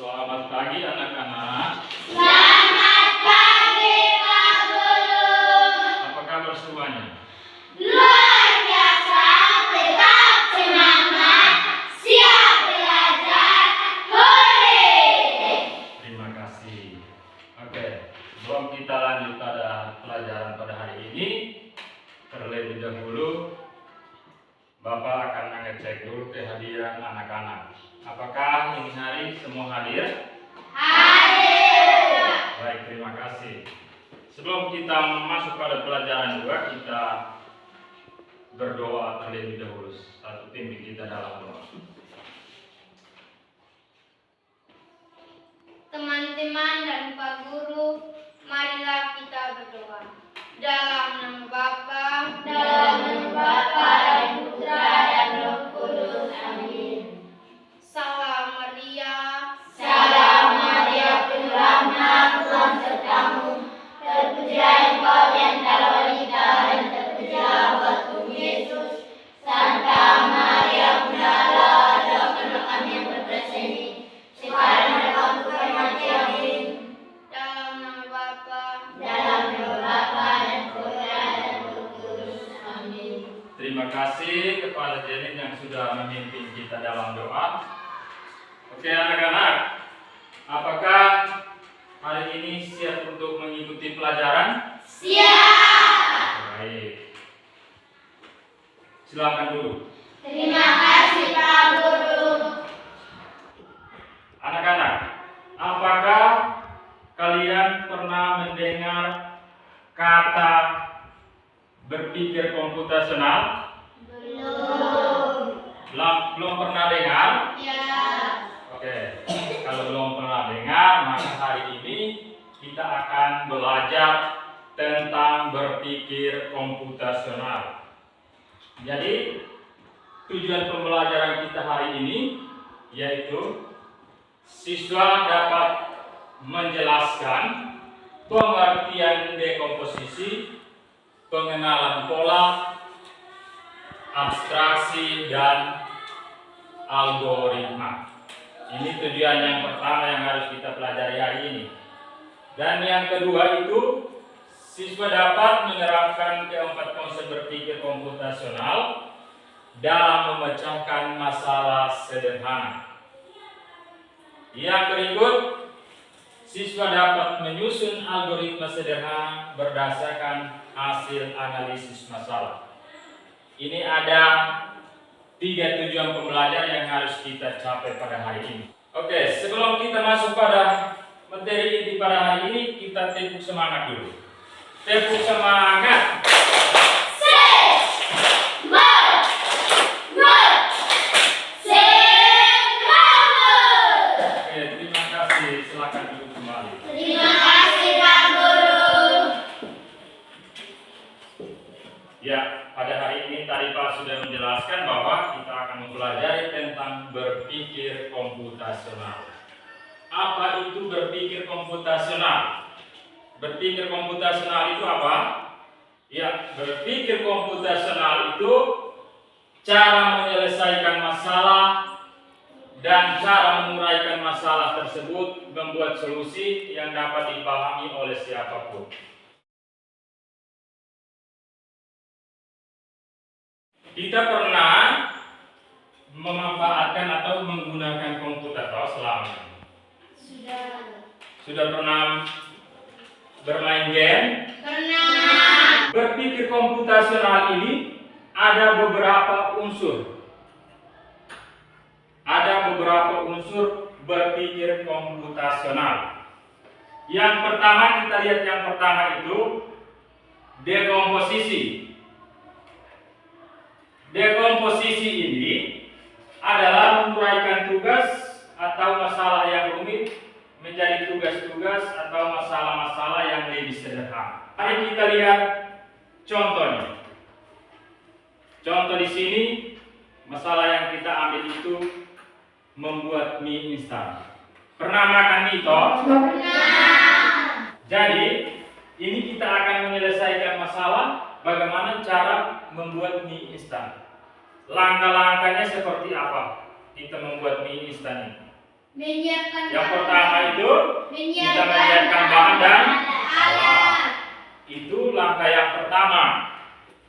Selamat pagi anak-anak. Selamat pagi Pak Guru. Apa kabar semuanya? Luar biasa, tetap semangat, siap belajar, hore. Terima kasih. Oke, sebelum kita lanjut pada pelajaran pada hari ini, terlebih dahulu Bapak akan mengecek dulu kehadiran anak-anak. Apakah ini hari semua hadir? Hadir. Baik, terima kasih. Sebelum kita masuk pada pelajaran 2, kita berdoa terlebih dahulu. Satu pimpin kita dalam doa. Teman-teman dan Pak Guru, marilah kita berdoa. Dalam nama Bapa, dan Putra, dan Roh Kudus. Amin. Salam Maria, penuh rahmat, Tuhan sertamu. Terpujilah Engkau di antara wanita, dan terpujilah buatmu Yesus. Santa Maria, Bunda Allah, doakanlah kami yang berdosa ini, sekarang dan waktu kami mati. Amin. Dalam nama Bapa, dan Putra, dan Roh Kudus. Amin. Terima kasih kepada Jenin yang sudah memimpin kita dalam doa. Oke anak-anak, apakah hari ini siap untuk mengikuti pelajaran? Siap. Baik. Silakan dulu. Terima kasih Pak Guru. Anak-anak, apakah kalian pernah mendengar kata berpikir komputasional? Belum pernah dengar? Ya. Oke, kalau belum pernah dengar, maka hari ini kita akan belajar tentang berpikir komputasional. Jadi, tujuan pembelajaran kita hari ini yaitu siswa dapat menjelaskan pengertian dekomposisi, pengenalan pola, abstraksi, dan algoritma. Ini tujuan yang pertama yang harus kita pelajari hari ini. Dan yang kedua itu, siswa dapat menerapkan keempat konsep berpikir komputasional dalam memecahkan masalah sederhana. Yang berikut, siswa dapat menyusun algoritma sederhana berdasarkan hasil analisis masalah. Ini ada 3 tujuan pembelajaran yang harus kita capai pada hari ini. Oke, sebelum kita masuk pada materi inti pada hari ini, kita tepuk semangat dulu. Tepuk semangat. Oke, terima kasih. Silakan duduk kembali. Terima kasih Pak Guru. Ya, pada hari ini tadi Pak sudah menjelaskan bahwa kita akan mempelajari tentang berpikir komputasional. Apa itu berpikir komputasional? Berpikir komputasional itu apa? Ya, berpikir komputasional itu cara menyelesaikan masalah dan cara menguraikan masalah tersebut, membuat solusi yang dapat dipahami oleh siapapun. Kita pernah memanfaatkan atau menggunakan komputer selama ini? Sudah pernah bermain game? Pernah. Berpikir komputasional ini ada beberapa unsur. Ada beberapa unsur berpikir komputasional. Yang pertama, kita lihat yang pertama itu dekomposisi. Dekomposisi ini adalah menguraikan tugas atau masalah yang rumit menjadi tugas-tugas atau masalah-masalah yang lebih sederhana. Mari kita lihat contohnya. Contoh di sini, masalah yang kita ambil itu membuat mie instan. Pernah makan mie toh? Pernah. Jadi, ini kita akan menyelesaikan masalah bagaimana cara membuat mie instan. Langkah-langkahnya seperti apa kita membuat mie instan ini? Menyiapkan Yang pertama itu kita menyiapkan menyiapkan bahan dan alat. itu langkah yang pertama.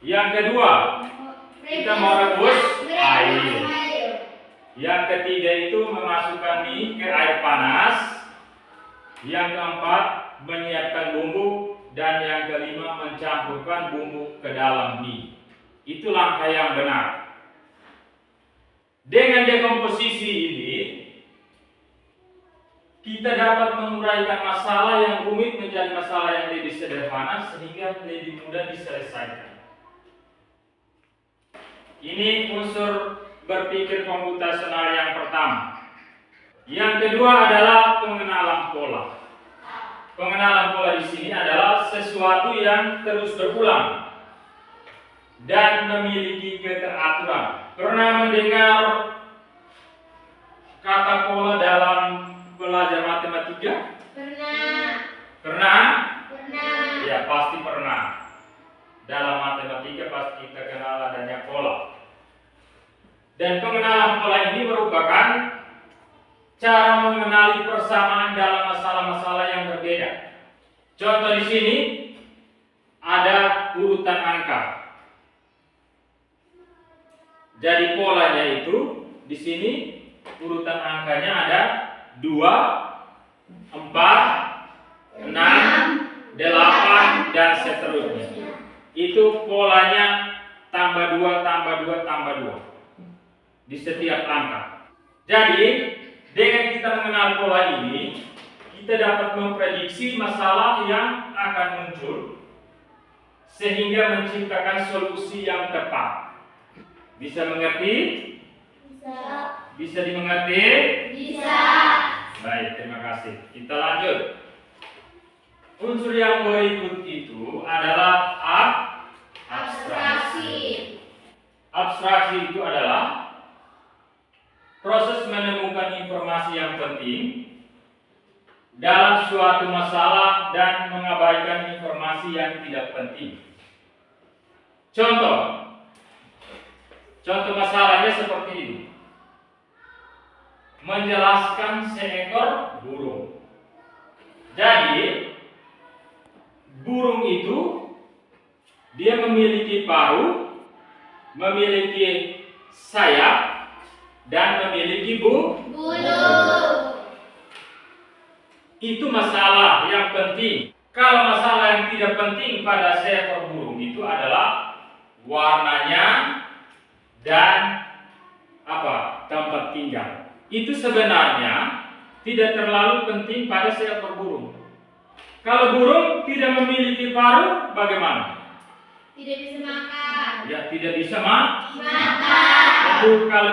Yang kedua, kita mau rebus air. Yang ketiga itu memasukkan mie ke air panas. Yang keempat, menyiapkan bumbu. Dan yang kelima, mencampurkan bumbu ke dalam mie. Itu langkah yang benar. Dengan dekomposisi ini, kita dapat menguraikan masalah yang rumit menjadi masalah yang lebih sederhana sehingga lebih mudah diselesaikan. Ini unsur berpikir komputasional yang pertama. Yang kedua adalah pengenalan pola. Pengenalan pola di sini adalah sesuatu yang terus berulang dan memiliki keteraturan. Pernah mendengar kata pola dalam belajar matematika? Pernah. Pernah? Pernah. Ya, pasti pernah. Dalam matematika pasti kita kenal adanya pola. Dan pengenalan pola ini merupakan cara mengenali persamaan dalam masalah-masalah yang berbeda. Contoh di sini ada urutan angka. Jadi polanya itu di sini urutan angkanya ada 2, 4, 6, 8 dan seterusnya. Itu polanya tambah 2, tambah 2, tambah 2 di setiap angka. Jadi dengan kita mengenal pola ini, kita dapat memprediksi masalah yang akan muncul sehingga menciptakan solusi yang tepat. Bisa mengerti? Bisa. Bisa dimengerti? Bisa. Baik, terima kasih. Kita lanjut. Unsur yang berikut itu adalah abstraksi. Abstraksi itu adalah proses menemukan informasi yang penting dalam suatu masalah dan mengabaikan informasi yang tidak penting. Contoh masalahnya seperti ini. Menjelaskan seekor burung. Jadi, burung itu dia memiliki paruh, memiliki sayap, dan memiliki bulu. Itu masalah yang penting. Kalau masalah yang tidak penting pada seekor burung itu adalah warnanya dan tempat tinggal. Itu sebenarnya tidak terlalu penting pada seekor burung. Kalau burung tidak memiliki paruh, bagaimana? Tidak bisa makan. Ya, tidak bisa makan. Lalu kalau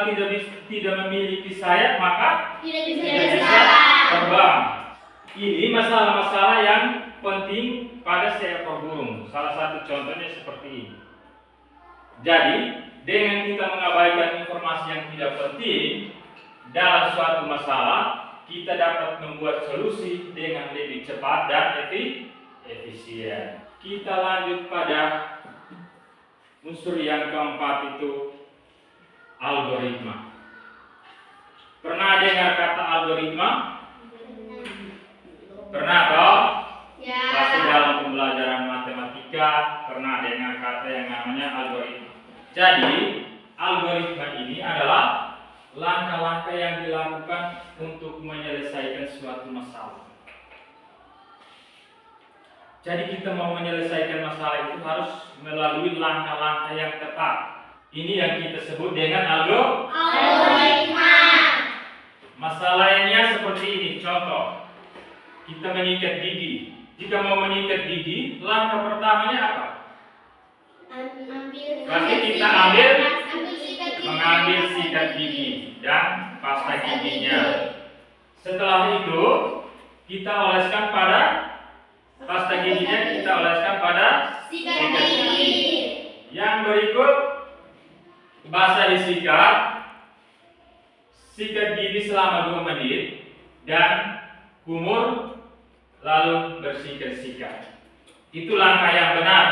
tidak memiliki sayap, maka Tidak bisa tidak bisa jalan. terbang. Ini masalah-masalah yang penting pada seekor burung. Salah satu contohnya seperti ini. Jadi, dengan kita mengabaikan informasi yang tidak penting dalam suatu masalah, kita dapat membuat solusi dengan lebih cepat dan efisien. Kita lanjut pada unsur yang keempat, itu algoritma. Pernah dengar kata algoritma? Pernah toh? Ya. Pasti dalam pembelajaran matematika pernah dengar kata yang namanya algoritma. Jadi, algoritma ini adalah langkah-langkah yang dilakukan untuk menyelesaikan suatu masalah. Jadi kita mau menyelesaikan masalah itu harus melalui langkah-langkah yang tepat. Ini yang kita sebut dengan Algoritma. Masalahnya seperti ini. Contoh, kita mengikat gigi. Jika mau mengikat gigi, langkah pertamanya apa? Pasti kita mengambil sikat gigi dan pasta giginya. Setelah itu kita oleskan pada pasta giginya, kita oleskan pada Sikat gigi. Yang berikut basahi sikat gigi selama 2 menit dan kumur lalu bersikat-sikat. Itu langkah yang benar.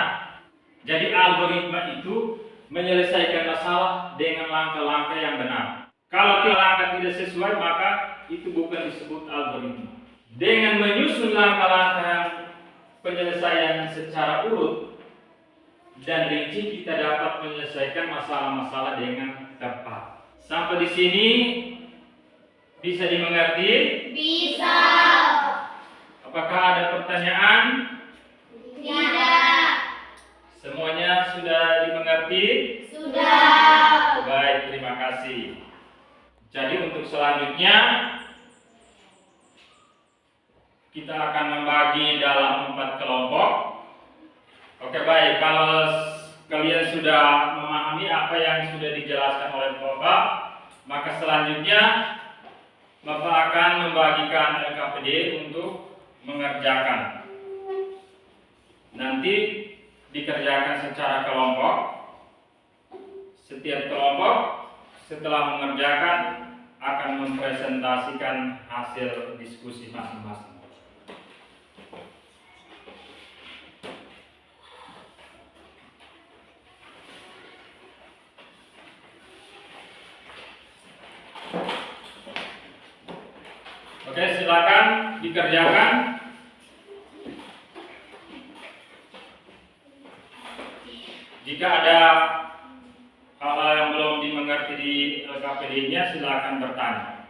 Jadi algoritma itu menyelesaikan masalah dengan langkah-langkah yang benar. Kalau langkah tidak sesuai, maka itu bukan disebut algoritma. Dengan menyusun langkah-langkah penyelesaian secara urut dan rinci, kita dapat menyelesaikan masalah-masalah dengan tepat. Sampai di sini bisa dimengerti? Bisa. Apakah ada pertanyaan? Tidak. Semuanya sudah dimengerti? Sudah. Baik, terima kasih. Jadi untuk selanjutnya kita akan membagi dalam 4 kelompok. Oke, baik. Kalau kalian sudah memahami apa yang sudah dijelaskan oleh Bapak, maka selanjutnya Bapak akan membagikan LKPD untuk mengerjakan. Nanti dikerjakan secara kelompok. Setiap kelompok setelah mengerjakan akan mempresentasikan hasil diskusi masing-masing. Oke, silakan dikerjakan. Jika ada hal-hal yang belum dimengerti di LKPD-nya, silakan bertanya.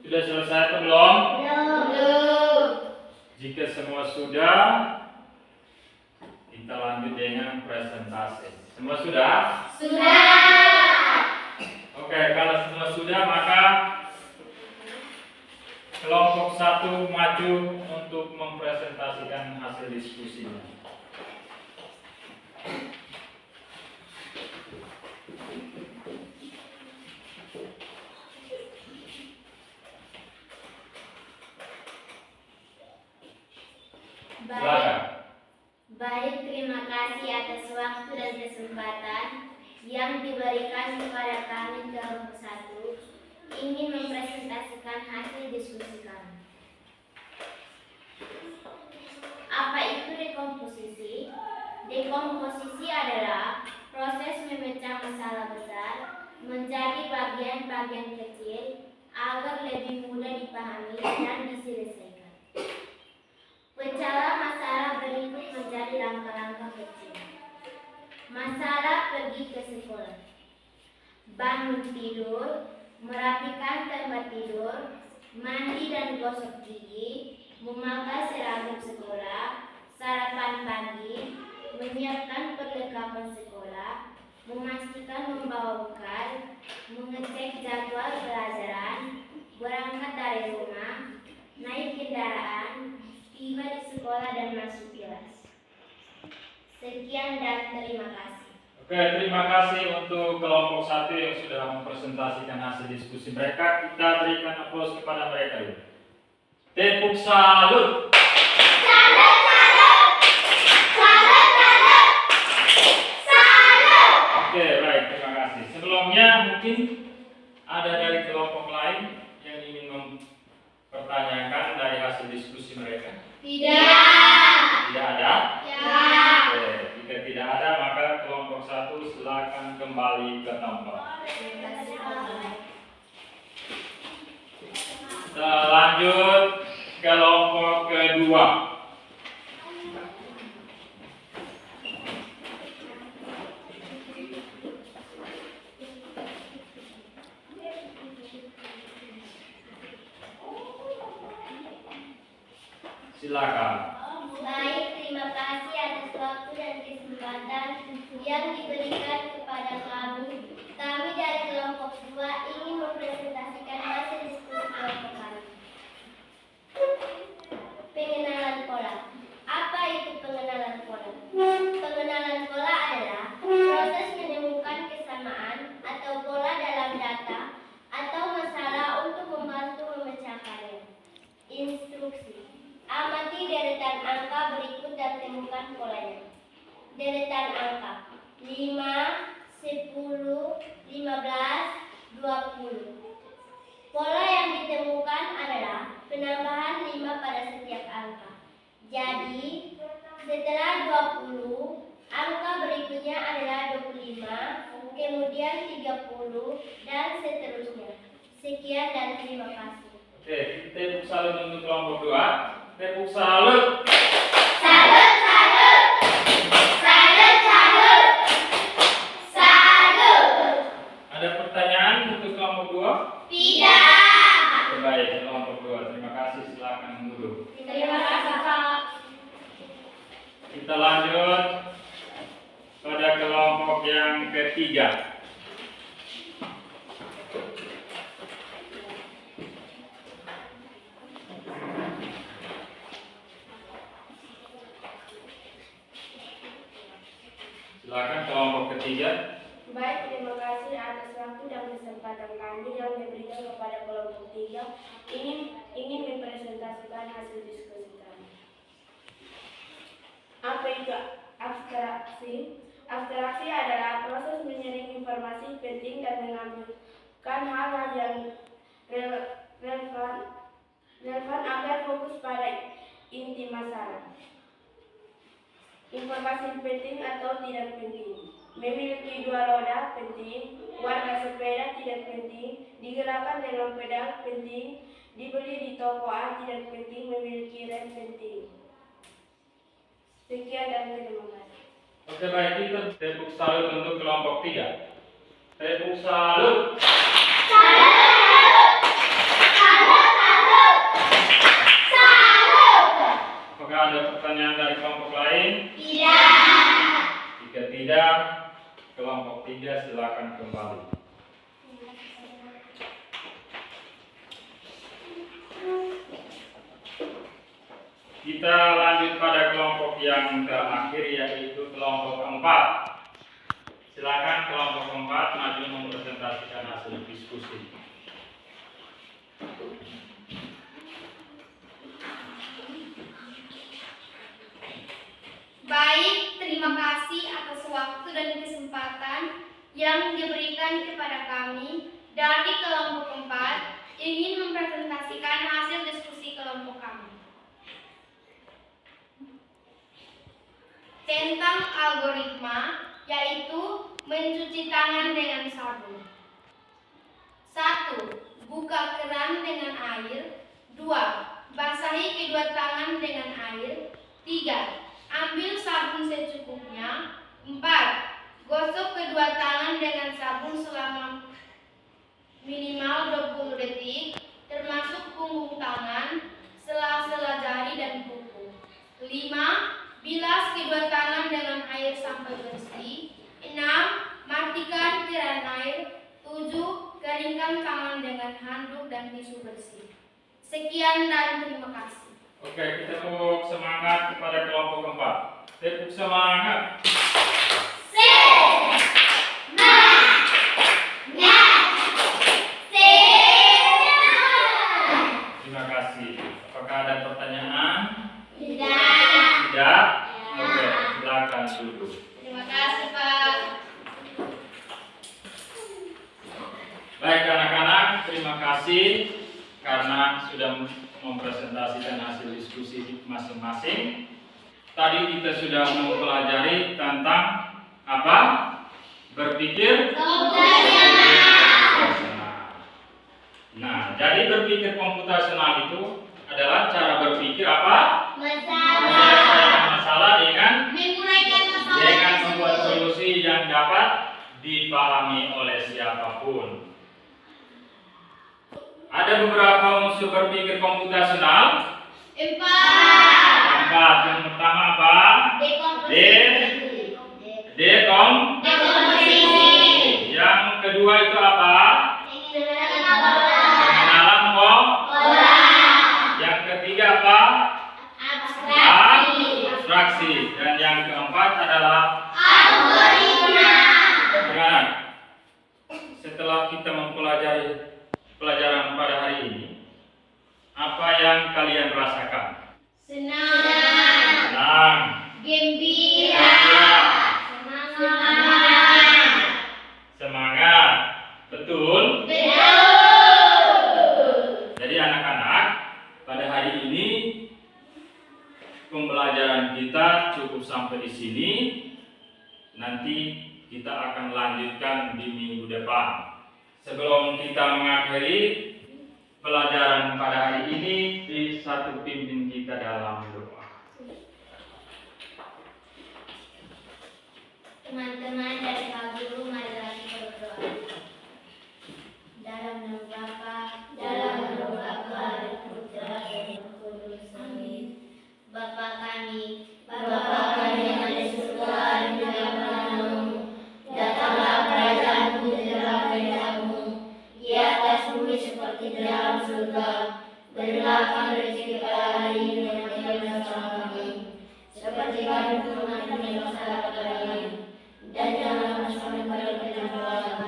Sudah selesai atau belum? Belum. Jika semua sudah, kita lanjut dengan presentasi. Semua sudah? Sudah. Oke, kalau semua sudah, maka kelompok 1 maju untuk mempresentasikan hasil diskusinya. Silakan. Baik, terima kasih atas waktu dan kesempatan yang diberikan kepada kami kelompok 1 ingin mempresentasikan hasil diskusi kami. Apa itu dekomposisi? Dekomposisi adalah proses memecah masalah besar menjadi bagian-bagian kecil agar lebih mudah dipahami dan diselesaikan. Pecahlah masalah berikut menjadi langkah-langkah kecil. Masalah pergi ke sekolah. Bangun tidur, merapikan tempat tidur, mandi dan gosok gigi, memakai seragam sekolah, sarapan pagi, menyiapkan perlengkapan sekolah, memastikan membawa bekal, mengecek jadwal pelajaran, berangkat dari rumah, naik kendaraan, tiba di sekolah dan masuk kelas. Sekian dan terima kasih. Oke, terima kasih untuk kelompok 1 yang sudah mempresentasikan hasil diskusi mereka. Kita berikan aplaus kepada mereka. Tepuk salut. Salut, salut. Salut, salut. Salut. Oke, baik, terima kasih. Sebelumnya mungkin ada dari kelompok lain yang ingin mempertanyakan dari hasil diskusi mereka. Tidak. Tidak ada? Ya. Oke, jika tidak ada, maka kelompok 1 silakan kembali ke tempat. Terima kasih, Pak. Kita lanjut kelompok kedua. Silakan. Baik, terima kasih atas waktu dan kesempatan yang diberikan kepada kami. Kami dari kelompok 2 ingin mempresentasikan hasil diskusi kelompok kami. Pengenalan pola. Apa itu pengenalan pola? Pengenalan pola adalah proses menemukan kesamaan atau pola dalam data atau masalah untuk membantu memecahkannya. Instruksi. Amati deretan angka berikut dan temukan polanya. Deretan angka 5, 10, 15, penambahan 5 pada setiap angka. Jadi, setelah 20, angka berikutnya adalah 25, kemudian 30, dan seterusnya. Sekian dan terima kasih. Oke, tepuk salut untuk kelompok 2. Tepuk salut. Salut, salut. Salut, salut. Salut. Ada pertanyaan untuk kelompok 2? Tidak. Baik, kelompok 2. Terima kasih, silakan duduk. Terima kasih, Pak. Kita lanjut pada kelompok yang ketiga. Silakan kelompok ketiga. Baik, terima kasih atas waktu dan kesempatan kami yang diberikan kepada kelompok 3 ingin mempresentasikan hasil diskusi kami. Apa itu abstraksi? Abstraksi adalah proses menyaring informasi penting dan mengambilkan hal-hal yang relevan agar fokus pada inti masalah. Informasi penting atau tidak penting. Memiliki 2 roda penting, warna sepeda tidak penting, digerakkan dengan pedal penting, dibeli di toko A tidak penting, memiliki rem penting. Sekian dan terima kasih. Oke, baik, kita tepuk salut untuk kelompok 3. Tepuk salut. Apakah ada pertanyaan dari kelompok lain? Tidak. Jika tidak, kelompok 3 silakan kembali. Kita lanjut pada kelompok yang terakhir, yaitu kelompok 4. Silakan kelompok 4 maju mempresentasikan hasil diskusi. Baik, terima kasih atas waktu dan kesempatan yang diberikan kepada kami dari kelompok 4 ingin mempresentasikan hasil diskusi kelompok kami tentang algoritma, yaitu mencuci tangan dengan sabun. 1. Buka keran dengan air. 2. Basahi kedua tangan dengan air. 3. Ambil sabun secukupnya. 4. Gosok kedua tangan dengan sabun selama minimal 20 detik, termasuk punggung tangan, sela-sela jari dan kuku. 5. Bilas kedua tangan dengan air sampai bersih. 6. Matikan keran air. 7. Keringkan tangan dengan handuk dan tisu bersih. Sekian dan terima kasih. Oke, kita tepuk semangat kepada kelompok 4. Tepuk semangat. Terima kasih. Apakah ada pertanyaan? Tidak? Oke, silakan duduk. Terima kasih, Pak. Baik anak-anak, terima kasih karena sudah mempresentasikan hasil diskusi masing-masing. Tadi kita sudah mempelajari tentang apa? Berpikir komputasional. Nah, jadi berpikir komputasional itu adalah cara berpikir apa? Menyelesaikan masalah dengan membuat solusi yang dapat dipahami oleh siapapun. Ada beberapa unsur berpikir komputasional. 4. Yang pertama apa? Dekomposisi. Yang kedua itu apa? Pengenalan pola. Yang ketiga apa? Abstraksi. Dan yang keempat adalah algoritma. Sekarang, setelah kita mempelajari pelajaran pada hari ini, apa yang kalian rasakan? Senang, Gembira. semangat, betul? Jadi anak-anak, pada sampai di sini. Nanti kita akan lanjutkan di minggu depan. Sebelum kita mengakhiri pelajaran pada hari ini, satu pimpin kita dalam doa. Teman-teman dari Pak Guru, marilah kita berdoa. Dalam nama Bapa, dalam nama Bapa dan Putra dan Roh Kudus. Amin. Bapa kami yang ada di surga, dimuliakanmu. Datanglah kerajaanmu, jadilah kehendakmu di atas bumi seperti di dalam surga. Berilah kami rezeki pada hari ini dan ampunilah dosa kami, seperti kami pun mengampuni dosa kepada kami. Dan janganlah masuk kami pada pencobaan,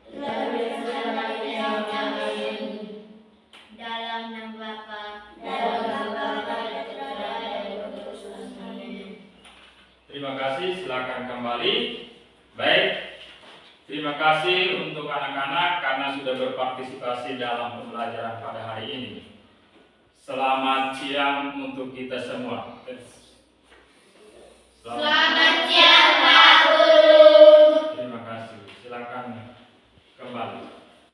tetapi selamatkanlah dari yang jahat. Amin. Dalam nama Bapa, dalam nama Bapa dan Putra dan Roh Kudus. Amin. Terima kasih, silakan kembali. Baik, terima kasih untuk anak-anak karena sudah berpartisipasi dalam pembelajaran pada hari ini. Selamat siang untuk kita semua.